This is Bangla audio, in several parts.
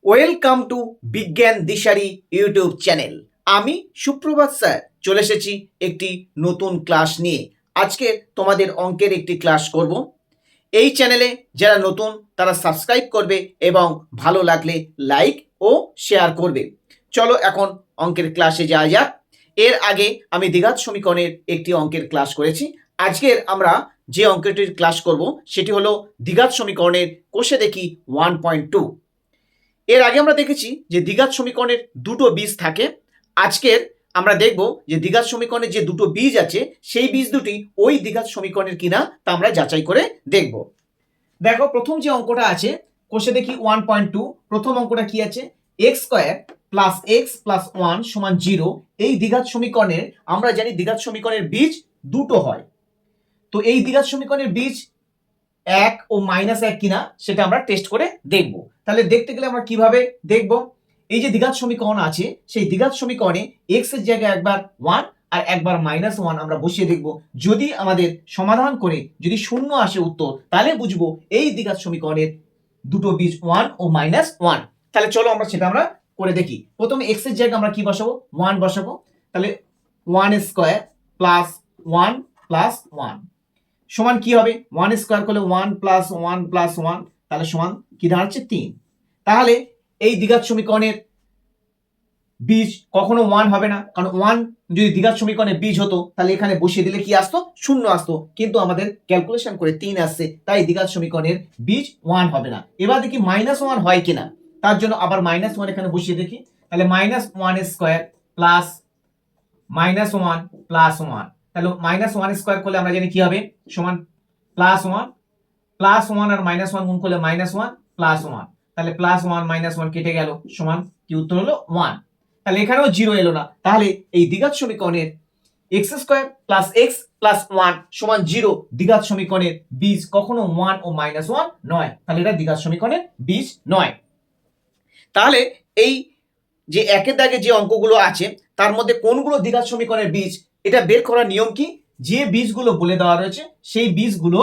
ওয়েলকাম টু বিজ্ঞান দিশারি ইউটিউব চ্যানেল। আমি সুপ্রভাত স্যার চলে এসেছি একটি নতুন ক্লাস নিয়ে। আজকে তোমাদের অঙ্কের একটি ক্লাস করব। এই চ্যানেলে যারা নতুন তারা সাবস্ক্রাইব করবে এবং ভালো লাগলে লাইক ও শেয়ার করবে। চলো এখন অঙ্কের ক্লাসে যাওয়া যাক। এর আগে আমি দ্বিঘাত সমীকরণের একটি অঙ্কের ক্লাস করেছি। আজকের আমরা যে অঙ্কটির ক্লাস করব সেটি হলো দ্বিঘাত সমীকরণের কোষে দেখি 1.2। এর আগে আমরা দেখেছি যে দ্বিঘাত সমীকরণের দুটো বীজ থাকে। আজকের আমরা দেখব যে দ্বিঘাত সমীকরণের যে দুটো বীজ আছে সেই বীজ দুটি ওই দ্বিঘাত সমীকরণের কিনা তা আমরা যাচাই করে দেখব। দেখো প্রথম যে অঙ্কটা আছে কোষে দেখি 1.2। প্রথম অঙ্কটা কি আছে, x square plus x plus 1 সমান 0। এই দ্বিঘাত সমীকরণের আমরা জানি দ্বিঘাত সমীকরণের বীজ দুটো হয়। তো এই দ্বিঘাত সমীকরণের বীজ 1 ও -1 কিনা সেটা আমরা টেস্ট করে দেখব। তাহলে দেখতে গেলে আমরা কিভাবে দেখব, এই যে দ্বিঘাত সমীকরণ আছে সেই দ্বিঘাত সমীকরণে x এর জায়গায় একবার 1 আর একবার -1 আমরা বসিয়ে দেখব। যদি আমাদের সমাধান করে যদি শূন্য আসে উত্তর, তাহলে বুঝবো এই দ্বিঘাত সমীকরণের দুটো বীজ 1 ও -1। তাহলে চলো আমরা করে দেখি। প্রথমে x এর জায়গায় আমরা কি বসাবো, 1 বসাবো। তাহলে 1 স্কয়ার প্লাস 1 প্লাস 1 সমান কি হবে, 1 স্কয়ার করলে 1 প্লাস 1 প্লাস 1, তাহলে সমান কি দাঁড়াচ্ছে 3। তাহলে এই দ্বিঘাত সমীকরণের বীজ কখনো 1 হবে না, কারণ 1 যদি দ্বিঘাত সমীকরণের বীজ হতো তাহলে এখানে বসিয়ে দিলে কি আসতো, শূন্য আসতো। কিন্তু আমাদের ক্যালকুলেশন করে 3 আসছে, তাই দ্বিঘাত সমীকরণের বীজ 1 হবে না। এবার দেখি -1 হয় কিনা, তার জন্য আবার -1 এখানে বসিয়ে দেখি। তাহলে -1 স্কয়ার প্লাস -1 প্লাস 1, তাহলে -1 স্কয়ার করলে আমরা জানি কি হবে, সমান +1 প্লাস 1 আর -1 গুণ করলে -1 প্লাস 1, তাহলে +1 -1 কেটে গেল, সমান কি উত্তর হলো 1। তাহলে এখানেও 0 এলো না। তাহলে এই দ্বিঘাত সমীকরণের x square plus x plus 1 সমান 0 দ্বিঘাত সমীকরণের বীজ কখনো 1 ও -1 নয়। তাহলে এটা দ্বিঘাত সমীকরণের বীজ নয়। তাহলে এই যে একের দাগে যে অঙ্কগুলো আছে তার মধ্যে কোনগুলো দ্বিঘাত সমীকরণের বীজ, এটা বের করার নিয়ম কি, যে বীজগুলো বলে দেওয়া রয়েছে সেই বীজগুলো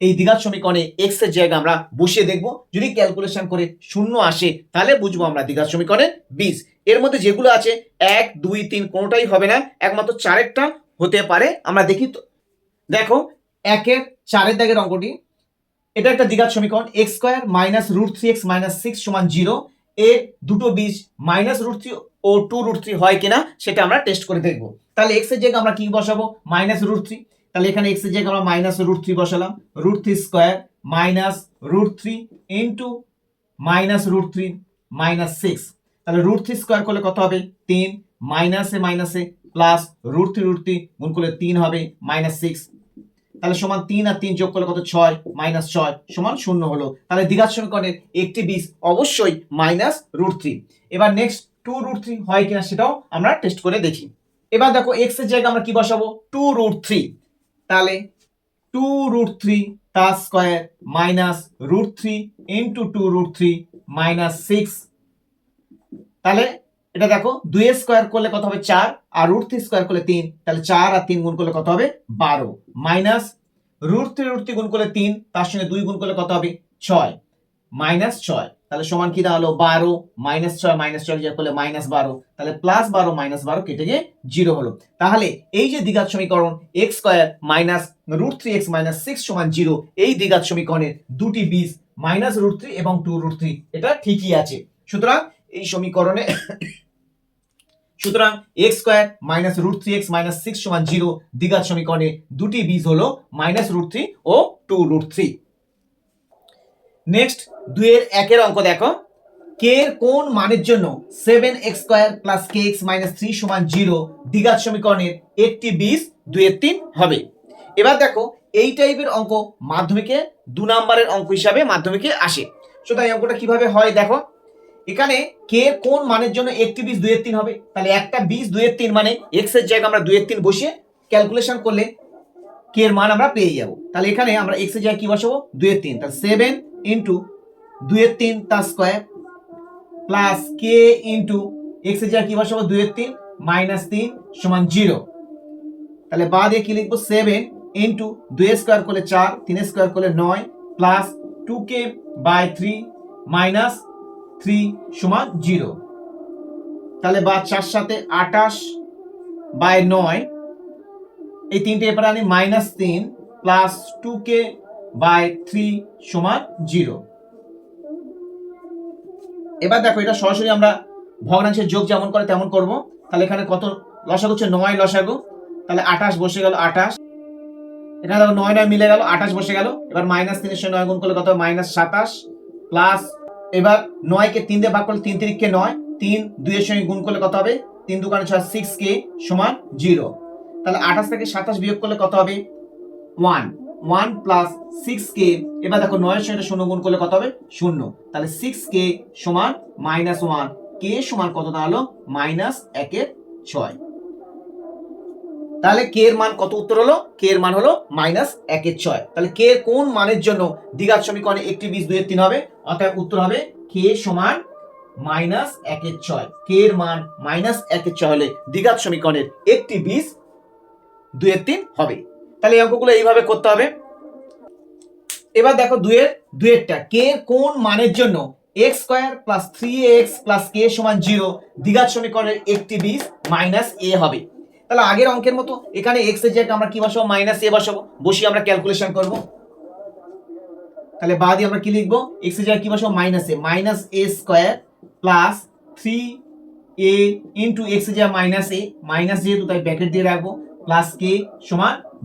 এই দ্বিঘাত সমীকরণে x এর জায়গায় আমরা বসিয়ে দেখব। যদি ক্যালকুলেশন করে শূন্য আসে তাহলে বুঝবো আমরা দ্বিঘাত সমীকরণের বীজ। এর মধ্যে যেগুলো আছে 1 2 3 কোনোটাই হবে না, একমাত্র 4-এরটা হতে পারে। আমরা দেখি তো, দেখো 1-এর 4-এর দাগের অঙ্কটি, এটা একটা দ্বিঘাত সমীকরণ, x square minus √3x minus 6 সমান 0। এর দুটো বীজ -√3 ও 2√3 হয় কিনা সেটা আমরা টেস্ট করে দেখব। তাহলে x এর জায়গায় আমরা কি বসাবো, -√3। তাহলে এখানে x এর জায়গায় আমরা -√3 বসালাম। √3 স্কয়ার মাইনাস √3 ইনটু -√3 মাইনাস 6, তাহলে √3 স্কয়ার করলে কত হবে 3, মাইনাসে মাইনাসে প্লাস √3 গুণ করলে 3 হবে -6, তাহলে সমান 3 আর 3 যোগ করলে কত 6, -6 সমান 0 হলো। তাহলে দ্বিঘাত সমীকরণের একটি বীজ অবশ্যই -√3। এবার নেক্সট 2√3 হয় কিনা সেটাও আমরা টেস্ট করে দেখি। এবার দেখো x এর জায়গায় আমরা কি বসাবো, 2√3। তাহলে 2√3 তার স্কয়ার মাইনাস √3 ইনটু 2√3 -6। তাহলে এটা দেখো 2 এর স্কয়ার করলে কত হবে 4 আর √3 স্কয়ার করলে 3, তাহলে 4 আর 3 গুণ করলে কত হবে 12, মাইনাস √3 গুণ করলে 3, তার সঙ্গে 2 গুণ করলে কত হবে 6 -6, তাহলে সমান কি দাঁড়ালো 12, -6 যোগ করলে -12, তাহলে +12 -12 কেটে গিয়ে 0 হলো। তাহলে এই যে দ্বিঘাত সমীকরণ x square minus √3x minus 6 সমান 0, এই দ্বিঘাত সমীকরণের দুটি বীজ -√3 এবং 2√3, এটা ঠিকই আছে। সুতরাং এই সমীকরণে x square minus √3x minus 6 সমান 0 দ্বিঘাত সমীকরণে দুটি বীজ হলো -√3 ও 2√3। নেক্সট 2 এর 1 এর অঙ্ক দেখো, k এর কোন মানের জন্য 7x square plus kx minus 3 সমান 0 দ্বিঘাত সমীকরণের একটি বীজ 2 এর 3 হবে। এবার দেখো এই টাইপের অঙ্ক মাধ্যমিকে 2 নম্বরের অঙ্ক হিসাবে মাধ্যমিকে আসে। সুতরাং এই অঙ্কটা কিভাবে হয় দেখো, এখানে k কোন মানের জন্য একটি বীজ 2 এর 3 হবে, তাহলে একটা বীজ 2 এর 3 মানে x এর জায়গায় আমরা 2 এর 3 বসিয়ে ক্যালকুলেশন করলে k এর মান আমরা পেয়ে যাব। তাহলে এখানে আমরা x এর জায়গায় কি বসাবো 2 এর 3, তাহলে 7 ইনটু 2 এর 3 তার square plus k into x এর জায়গায় কি বসাবো 2 এর 3 মাইনাস 3 সমান 0। তাহলে বাদ দিয়ে কি লিখবো 7 ইনটু 2 এর স্কয়ার করলে 4, 3 এর স্কয়ার করলে 9 প্লাস 2k/3 মাইনাস 0। তাহলে বা 4 সাথে 28 বাই 9, এই তিনটে এরপরে আনি -3 প্লাস 2k বাই 3 0। এবার দেখো এটা সরাসরি আমরা ভগ্নাংশের যোগ যেমন করে তেমন করব। তাহলে এখানে কত লসাগু হচ্ছে 9 লসাগু, তাহলে 28 বসে গেল 28, এখানে দেখো 9 9 মিলে গেল 28 বসে গেল। এবার -3 এর সঙ্গে 9 গুণ করলে কত হবে -27 প্লাস, এবার 9 কে 3 দিয়ে ভাগ করলে 3 3 কে 9, 3 2 এর সঙ্গে গুণ করলে কত হবে 3 2 6 6k 0। তাহলে 28 থেকে 27 বিয়োগ করলে কত হবে 1 1 প্লাস 6k। এবার দেখো 9 এর সঙ্গে 0 গুণ করলে কত হবে 0। তাহলে 6k সমান -1, k সমান কত দাঁড়ালো -1/6। তাহলে k এর মান কত উত্তর হলো, k এর মান হলো -1/6। তাহলে k এর কোন মানের জন্য দ্বিঘাত সমীকরণে একটি বীজ 2 এর 3 হবে? অতএব উত্তর হবে k সমান -1/6। k এর মান -1/6 হলে দ্বিঘাত সমীকরণের একটি বীজ 2 এর 3 হবে। তাহলে এই অঙ্কগুলো এইভাবে করতে হবে। এবার দেখো 2 এরটা k এর কোন মানের জন্য x² + 3ax + k = 0 দ্বিঘাত সমীকরণের একটি বীজ -a হবে। তাহলে আগের অঙ্কের মতো এখানে x এর জায়গায় আমরা কি বসাবো -a বসাবো, বসিয়ে আমরা ক্যালকুলেশন করব। তাহলে বাদ দিয়ে আমরা কি লিখবো, x এর জায়গায় কি বসাবো -a + 3a ইনটু x এর জায়গায় -a, মাইনাস যেহেতু তাই ব্র্যাকেট দিয়ে রাখবো, প্লাস k =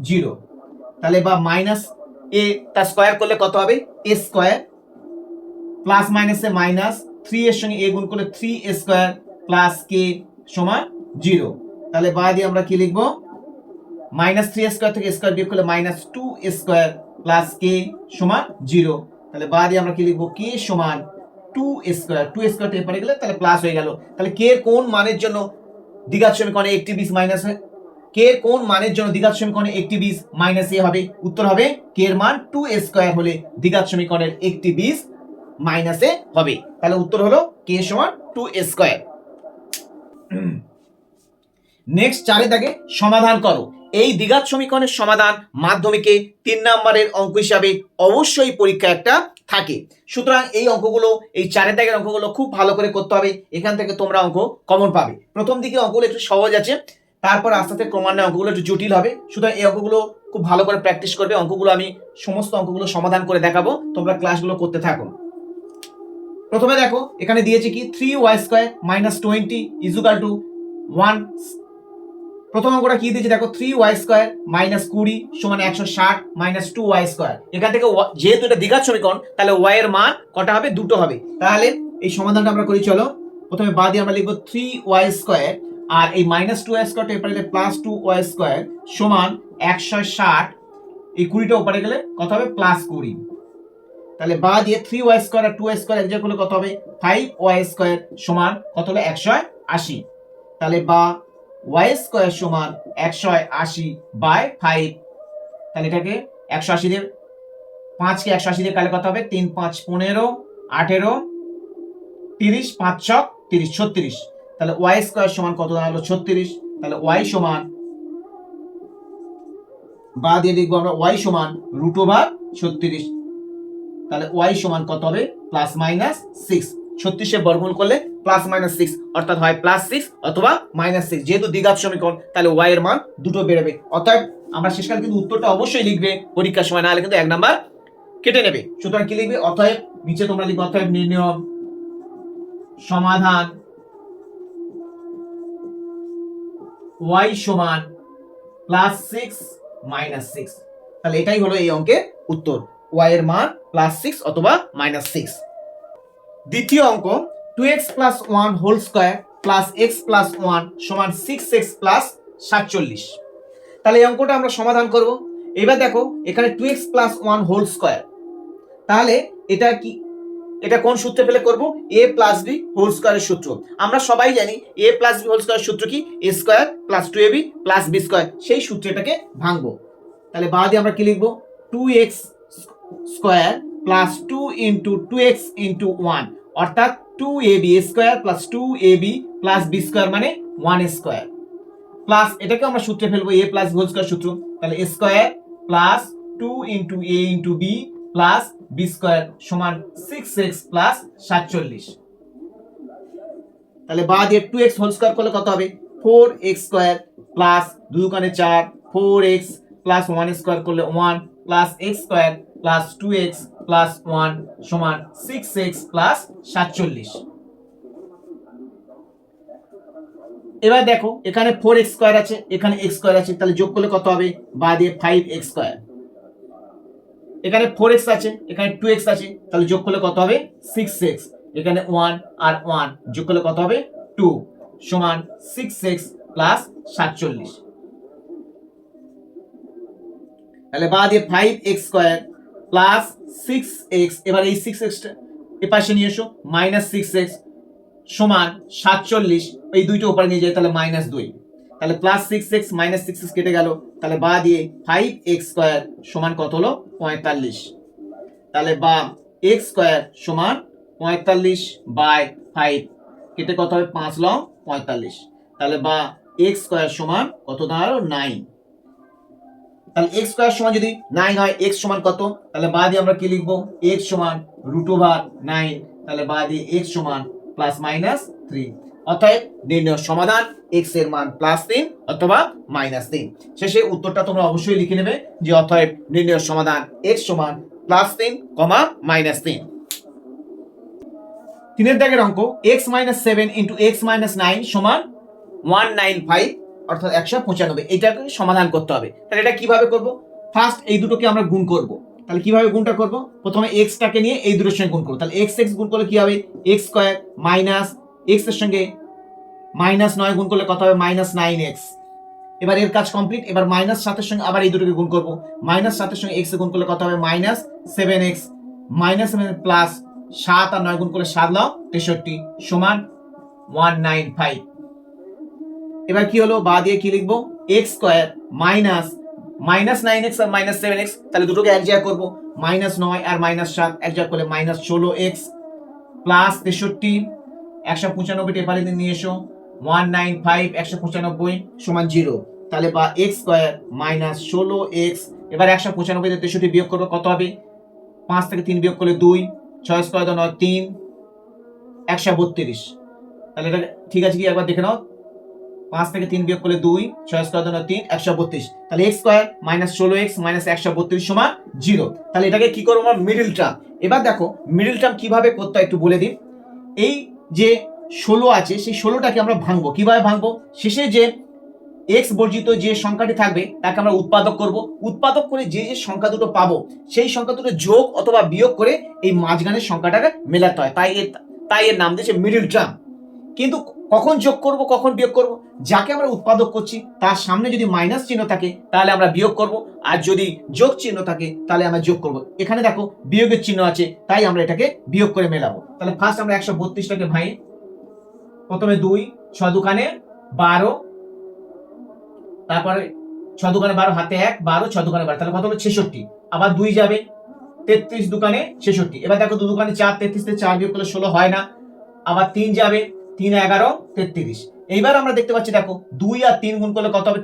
0। তাহলে বা -a তার স্কয়ার করলে কত হবে a², প্লাস মাইনাসে মাইনাস, 3 এর সঙ্গে a গুণ করলে 3a² প্লাস k = 0। তাহলে বা দিয়ে আমরা কি লিখবো -3a² থেকে a² বিয়োগ করলে -2a² প্লাস k = 0। তাহলে বা দিয়ে আমরা কি লিখবো k সমান 2a², 2a² তে পড়ে গেলে তাহলে প্লাস হয়ে গেল। তাহলে k এর কোন মানের জন্য দ্বিঘাত সমীকরণে একটি বীজ মাইনাস হয়, k এর কোন মানের জন্য দ্বিঘাত সমীকরণে একটি বীজ -a হবে? উত্তর হবে k এর মান 2a² হলে দ্বিঘাত সমীকরণের একটি বীজ -a হবে। তাহলে উত্তর হলো k সমান 2a²। নেক্সট 4 দাগে সমাধান করো। এই দ্বিঘাত সমীকরণের সমাধান মাধ্যমিকে 3 নম্বরের অঙ্ক হিসাবে অবশ্যই পরীক্ষা একটা থাকে। সুতরাং এই অঙ্কগুলো, এই 4 দাগের অঙ্কগুলো খুব ভালো করে করতে হবে, এখান থেকে তোমরা অঙ্ক কমন পাবে। প্রথম দিকে অঙ্কগুলো একটু সহজ আছে, তারপর আস্তে আস্তে ক্রমান্বয়ে অঙ্কগুলো একটু জটিল হবে। সুতরাং এই অঙ্কগুলো খুব ভালো করে প্র্যাকটিস করবে। অঙ্কগুলো আমি সমস্ত অঙ্কগুলো সমাধান করে দেখাবো, তোমরা ক্লাসগুলো করতে থাকো। প্রথমে দেখো এখানে দিয়েছে কি 3y² - 20 = 1। প্রথম অঙ্কটা কি দিয়েছে দেখো 3y² - 20 = 160 - 2y²। এখান থেকে যেহেতু এটা দ্বিঘাত সমীকরণ তাহলে y এর মান কটা হবে, দুটো হবে। তাহলে এই সমাধানটা আমরা করি, চলো। প্রথমে বাদ দিয়ে আমরা লিখব 3y² আর এই -2y² এর পরে +2y² সমান 160, এই 20টা উপরে গেলে কত হবে +20। তাহলে বা দিয়ে 3y² আর 2y² এক জায়গায় করলে কত হবে 5y² সমান কত হলো 180। তাহলে বা y² সমান 180/5। তাহলে এটাকে 180 দিয়ে 5 কে 180 দিয়ে কাটলে কত হবে 3 5 15 18 30 5 6 30 36। তাহলে y² সমান কত দাঁড়ালো 36। তাহলে y সমান বা দিয়ে লিখবো আমরা y সমান √36। তাহলে y সমান কত হবে +-6। 36 এর বর্গমূল করলে +-6 অর্থাৎ হয় +6 অথবা -6। যেহেতু দ্বিঘাত সমীকরণ তাহলে y এর মান দুটো বেরোবে। অর্থাৎ আমরা শেষকালে কিন্তু উত্তরটা অবশ্যই লিখবে পরীক্ষার সময়, না হলে কিন্তু 1 নাম্বার কেটে নেবে। সুতরাং কি লিখবে, অতএব নিচে তোমরা লিখবে অতএব নির্ণয় সমাধান y সমান +6 -6। তাহলে এটাই হলো এই অঙ্কের উত্তর, y এর মান +6 অথবা -6। দ্বিতীয় অঙ্ক 2x + 1 হোল স্কয়ার + x + 1 সমান 6x + 47। তাহলে এই অঙ্কটা আমরা সমাধান করব। এবার দেখো এখানে 2x + 1 হোল স্কয়ার, তাহলে এটা কি, এটা কোন সূত্রে ফেলে করব, a + b হোল স্কয়ারের সূত্র। আমরা সবাই জানি a + b হোল স্কয়ারের সূত্র কি, a² + 2ab + b², সেই সূত্রটাকে ভাঙবো। তাহলে বাদ দিয়ে আমরা কি লিখব 2x² + 2 * 2x * 1 অর্থাৎ 2ab² + 2ab + b² মানে 1² প্লাস এটাকে আমরা সূত্রে ফেলবো a + b হোল স্কয়ার সূত্র। তাহলে a² + 2 * a * b + b² সমান 6x + 47। তাহলে বা দিয়ে 2x হোল স্কয়ার করলে কত হবে 4x স্কয়ার প্লাস 2 দুগুণে 4 4x প্লাস 1 স্কয়ার করলে 1 plus x square plus 2x plus 1 সমান 6x প্লাস 47। এবার দেখো এখানে 4x স্কয়ার আছে, এখানে x স্কয়ার আছে, তাহলে যোগ করলে কত হবে বা দিয়ে 5x স্কয়ার। এখানে 4x আছে, এখানে 2x আছে, তাহলে যোগ করলে কত হবে 6x। এখানে 1 আর 1 যোগ করলে কত হবে 2 সমান 6x প্লাস 47। তাহলে বা দিয়ে 5x স্কয়ার প্লাস 6x, এবার এই 6x টা এ পাশে নিয়ে এসো, মাইনাস 6x সমান 47, এই দুইটা উপরে নিয়ে যাই তাহলে মাইনাস 2, তাহলে প্লাস 6x মাইনাস 6x কেটে গেল, তাহলে বা দিয়ে 5x স্কয়ার সমান কত হলো 45। তাহলে বা x স্কয়ার সমান 45 বাই 5 কেটে কত হবে 5 লং 45, তাহলে বা x স্কয়ার সমান কত দাঁড়ালো 9। তাহলে x স্কয়ার সমান যদি 9 হয় x সমান কত, তাহলে বা দিয়ে আমরা কি লিখব x সমান √9, তাহলে বা দিয়ে x সমান প্লাস মাইনাস 3। অতএব নির্ণয় সমাধান x এর মান +3 অথবা -3। শেষে উত্তরটা তোমরা অবশ্যই লিখে নেবে যে অতএব নির্ণয় সমাধান x সমান +3, -3। তিনের দাগের অঙ্ক x - 7 * x - 9 সমান 195 অর্থাৎ 195। এটাকে সমাধান করতে হবে। তাহলে এটা কিভাবে করব? ফার্স্ট এই দুটোকে আমরা গুণ করব। তাহলে কিভাবে গুণটা করব? প্রথমে x টাকে নিয়ে এই দুটোর সঙ্গে গুণ করব। তাহলে x গুণ করলে কি হবে x স্কয়ার মাইনাস x এর সঙ্গে -9 গুণ করলে কত হবে -9x। এবার এর কাজ কমপ্লিট। এবার -7 এর সঙ্গে আবার এই দুটোকে গুণ করব। -7 এর সঙ্গে x গুণ করলে কত হবে -7x, -7 প্লাস 7 আর 9 গুণ করলে 7 লং 63 সমান 195। এবার কি হলো বা দিয়ে কি লিখব x স্কয়ার মাইনাস -9x আর -7x, তাহলে দুটোকে এক জায়গা করব, -9 আর -7 এক জায়গা করলে -16x প্লাস 63, 195 এপারে নিয়ে এসো 195 195 সমান 0, তাহলে বা x স্কয়ার মাইনাস 16x। এবার 195 থেকে 63 বিয়োগ করব, কত হবে 5 থেকে 3 বিয়োগ করলে 2, 6 স্কয়ার 9 3, 132। তাহলে এটা ঠিক আছে কি একবার দেখে নাও, 5 থেকে 3 বিয়োগ করলে 2, 6 স্কয়ার 9 3, 132। তাহলে x square minus 16x minus 132 সমান 0। তাহলে এটাকে কি করব আমরা মিডল টার্ম। এবার দেখো মিডল টার্ম কিভাবে করতে হয় একটু বলে দিই। এই যে 16 আছে সেই 16টাকে আমরা ভাঙবো। কিভাবে ভাঙবো? শেষে যে x বর্জিত যে সংখ্যাটি থাকবে তাকে আমরা উৎপাদক করব। উৎপাদক করে যে যে সংখ্যা দুটো পাবো সেই সংখ্যা দুটো যোগ অথবা বিয়োগ করে এই মাঝখানের সংখ্যাটাকে মেলাতে হয়, তাই এর নাম দিয়েছে মিডল টার্ম। কিন্তু কখন যোগ করব কখন বিয়োগ করব? যাকে আমরা উৎপাদক করছি তার সামনে যদি মাইনাস চিহ্ন থাকে তাহলে আমরা বিয়োগ করব, আর যদি যোগ চিহ্ন থাকে তাহলে আমরা যোগ করব। এখানে দেখো বিয়োগের চিহ্ন আছে তাই আমরা এটাকে বিয়োগ করে মেলাবো। তাহলে ফার্স্ট আমরা 132টাকে ভাঙি। প্রথমে 2, 6 দুকানে 12, তারপরে 6 দুকানে 12 হাতে 1, 12 6 দুকানে 12, তাহলে কত হলো 66। আবার 2 যাবে 33 দুকানে 66। এবার দেখো 2 দুকানে 4, 33 থেকে 4 বিয়োগ করলে 16 হয় না। আবার 3 যাবে 3 11 33। এইবার আমরা দেখতে পাচ্ছি দেখো 2 আর 3 গুণ করলে কত হবে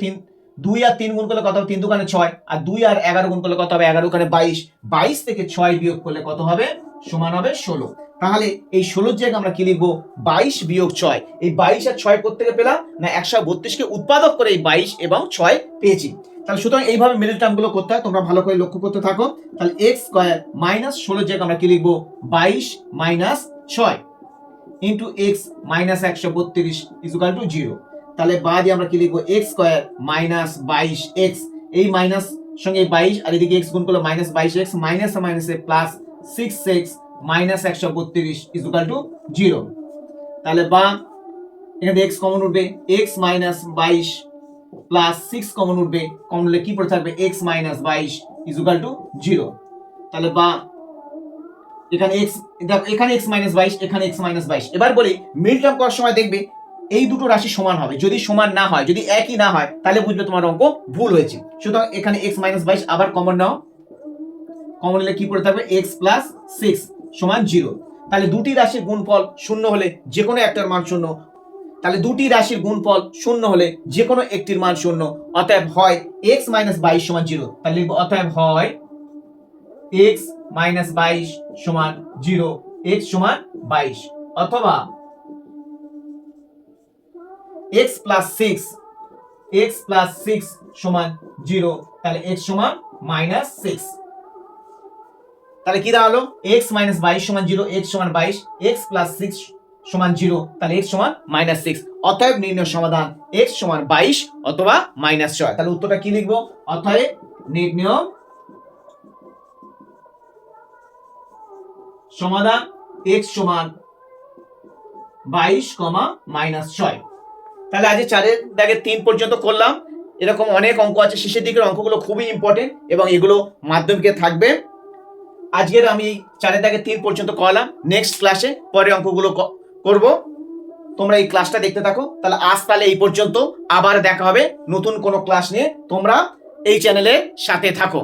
2 আর 3 গুণ করলে কত হবে 3 দুকানে 6, আর 2 আর 11 গুণ করলে কত হবে 11 দুকানে 22, 22 থেকে 6 বিয়োগ করলে কত হবে সমান হবে 16। তাহলে এই 16 জায়গায় আমরা কি লিখবো 22 বিয়োগ 6। এই 22 আর 6 কোথা থেকে পেলাম না 132 কে উৎপাদক করে এই 22 এবং 6 পেয়েছি। তাহলে সুতরাং এইভাবে মিডল টার্ম গুলো করতে হয়, তোমরা ভালো করে লক্ষ্য করতে থাকো। তাহলে x স্কয়ার মাইনাস 16 জায়গায় আমরা কি লিখবো 22 minus 6 into x minus 132 equal to 0। তাহলে বাদে আমরা কি লিখবো x স্কয়ার মাইনাস 22x, এই মাইনাস সঙ্গে 22 আর এদিকে x গুণ করলে মাইনাস 22x, মাইনাস মাইনাসে plus 6x minus 132 equal to 0। তাহলে বা এখানে x কমন উঠবে, x মাইনাস 22 প্লাস 6 কমন উঠবে, কমন উঠলে কি পড়ে থাকবে x মাইনাস 22 ইকুয়াল টু 0। তাহলে বা এখানে x, এখানে x মাইনাস 22, এখানে x মাইনাস 22। এবার বলি মিড টার্ম করার সময় দেখবে এই দুটো রাশি সমান হবে। যদি সমান না হয়, যদি একই না হয়, তাহলে বুঝবে তোমার অঙ্ক ভুল হয়েছে। সুতরাং এখানে x মাইনাস 22 আবার কমন নাও, কমন নিলে কি পড়ে থাকবে x প্লাস 6 সমান 0। তাহলে দুটি রাশির গুণফল শূন্য হলে যে কোনো একটার মান শূন্য, তাহলে দুটি রাশির গুণফল শূন্য হলে যে কোনো একটির মান শূন্য, অতএব হয় x মাইনাস 22 সমান 0। তাহলে লিখব অতএব হয় x মাইনাস 22 সমান 0, x সমান 22, অথবা এক্স প্লাস সিক্স সমান 0, তাহলে এক্স সমান মাইনাস 6। তাহলে কি দাঁড়ালো? এক্স মাইনাস 22 সমান 0, এক্স সমান 22, এক্স প্লাস 6 সমান 0, তাহলে এক্স সমান মাইনাস 6। অতএব নির্ণয় সমাধান এক্স সমান 22 অথবা মাইনাস 6। তাহলে উত্তরটা কি লিখবো? অতএব নির্ণয় সমাধান এক্স সমান 22, মাইনাস 6। তাহলে আজ 4 দাগের 3 পর্যন্ত করলাম। এরকম অনেক অঙ্ক আছে, শেষের দিকের অঙ্কগুলো খুবই ইম্পর্টেন্ট এবং এগুলো মাধ্যমিকে থাকবে। আজকের আমি 4 দাগের 3 পর্যন্ত করলাম। নেক্সট ক্লাসে পরে অঙ্কগুলো করব। তোমরা এই ক্লাসটা দেখতে থাকো। তাহলে আজ তাহলে এই পর্যন্ত, আবার দেখা হবে নতুন কোনো ক্লাস নিয়ে। তোমরা এই চ্যানেলের সাথে থাকো।